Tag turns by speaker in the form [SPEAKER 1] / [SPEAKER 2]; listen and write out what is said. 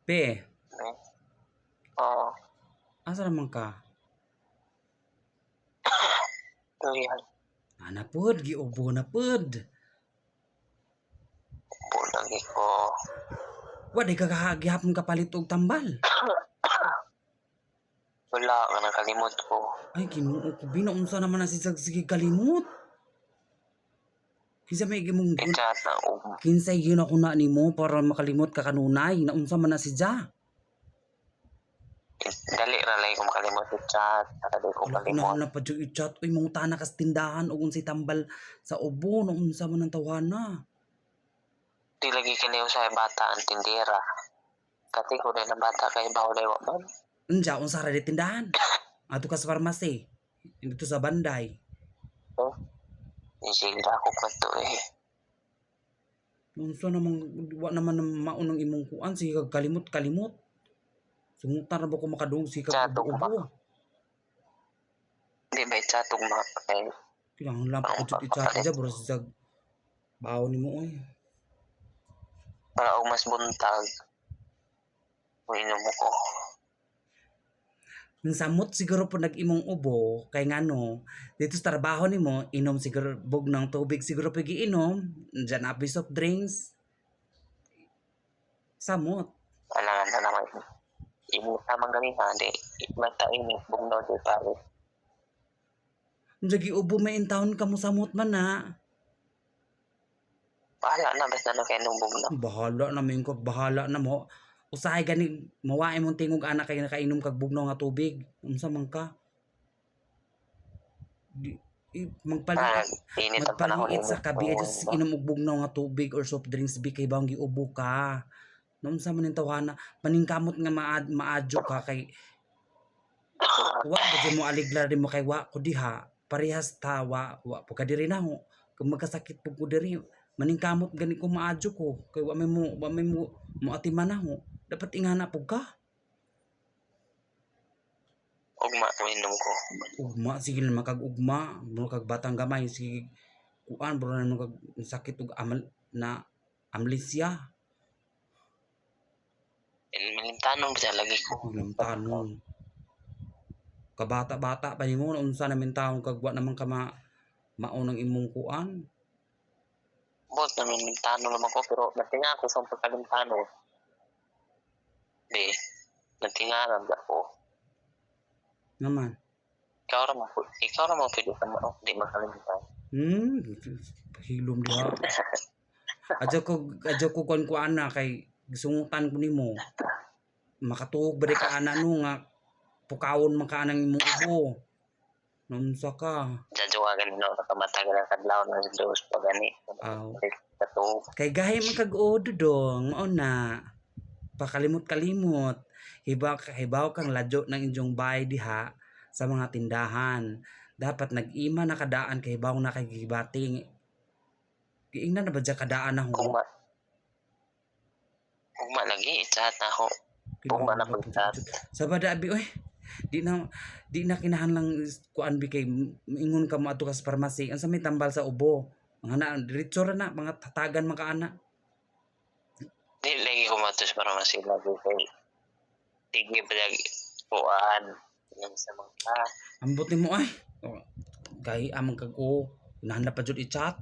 [SPEAKER 1] Pe,
[SPEAKER 2] Eh, Oo.
[SPEAKER 1] asa naman ka?
[SPEAKER 2] Ito yan.
[SPEAKER 1] Ana pod, giubo na pod.
[SPEAKER 2] Po lagi ko.
[SPEAKER 1] Wa di ka gihapon ka palit og tambal.
[SPEAKER 2] Wala nga nakalimot ko.
[SPEAKER 1] Ay Ginoo ko, binaunsa naman na si sige kalimot. Kinsa may gimong
[SPEAKER 2] I-chat na
[SPEAKER 1] kinsay gyud ako na nimo para makalimot ka kanunay, naunsa man na si Ja.
[SPEAKER 2] Dali ra lay ko makalimot i-chat. Dali ko
[SPEAKER 1] Wala ko
[SPEAKER 2] kalimot.
[SPEAKER 1] na pa jud i-chat oy manguta na kas tindahan og unsay tambal sa ubo, naunsa man ang tawhana.
[SPEAKER 2] Di lagi kaniyo sa bata ang tindera. Kati ko rin ang bata kay bawal wa man.
[SPEAKER 1] Unsa unsa ra di tindahan? Ato ka sa pharmacy. Dito sa Banday.
[SPEAKER 2] Oh. Isigla ko pa to eh.
[SPEAKER 1] Unsa namang wa naman maunang imong kuan sige kag kalimot. Sungutan ra ba ko makadung sige kag
[SPEAKER 2] Chatong
[SPEAKER 1] ubo.
[SPEAKER 2] Di ba chatong ma kay
[SPEAKER 1] Kinahanglan lang pa jud i-chat ja bro sa bawo nimo oy.
[SPEAKER 2] para og mas buntag. Uinom ko.
[SPEAKER 1] Nang samot siguro po nag-imong ubo kay ngano dito sa trabaho nimo inom siguro bug ng tubig siguro pa giinom diyan na soft drinks samot
[SPEAKER 2] Alangan na naman. Imo tamang ganina di mata ini bugnaw di pare.
[SPEAKER 1] unsa giubo may intawon ka mo samot man na
[SPEAKER 2] Bahala na basta na kay nung bugnaw.
[SPEAKER 1] bahala na min ko bahala na mo usahay gani mawae mong tingog anak kay nakainom kag bugnaw nga tubig unsa man ka
[SPEAKER 2] Init ang panahon
[SPEAKER 1] magpaliit sa kabi just inom og bugnaw nga tubig or soft drinks bi kay bang giubo ka unsa man ning tawhana paningkamot nga maadyo ka kay wa ba mo aliglar din mo kay wa ko diha parehas tawa wa po ka diri na ho kung magkasakit po ko diri maningkamot gani ko maadyo ko kay wa may mo atiman na ho dapat ingana po ka
[SPEAKER 2] Ugma uinom ko.
[SPEAKER 1] ugma sige na makag-ugma mo kag batang gamay sige kuan bro na kag sakit og amnesia
[SPEAKER 2] Malimtanon sa lagi ko.
[SPEAKER 1] Lamtanon kabata-bata pa nimo unsa namin taon kag wa naman ka maunang imong kuan
[SPEAKER 2] Bot na malimtanon naman ko pero natinga ako sa pagkalimtanon. Di, natingaran ako.
[SPEAKER 1] naman
[SPEAKER 2] Ikaw ra mo pwede ka mo. Di makalimutan.
[SPEAKER 1] hilom diha adyo ko kuan na kay gisungutan ko nimo makatuog ba ka ana no nga pukawon man ka anang imong ubo nunsa ka
[SPEAKER 2] Jajuwagan no nakamatagal ang kadlaw ng dos pagani.
[SPEAKER 1] aw
[SPEAKER 2] Katuog.
[SPEAKER 1] kay gahi man kag odo dong mao na pakalimot hibaw kang ladyo ng inyong bahay diha sa mga tindahan dapat nag-ima na kadaan kay hibaw na kay gibating giingnan na ba dya kadaan na ho
[SPEAKER 2] Ugma lagi i-chat ako. Ugma na ko i-chat.
[SPEAKER 1] sa badabi oy di na kinahanglang kuan bi kay ingon ka mo adto ka sa pharmacy unsa may tambal sa ubo mga na diretso ra na mga tatagan man ka ana
[SPEAKER 2] Di lagi ko matos para masila kay tigni pa lagi kuan yang sa mga
[SPEAKER 1] ambot nimo ay kay amang kag o nahanap pa jud i-chat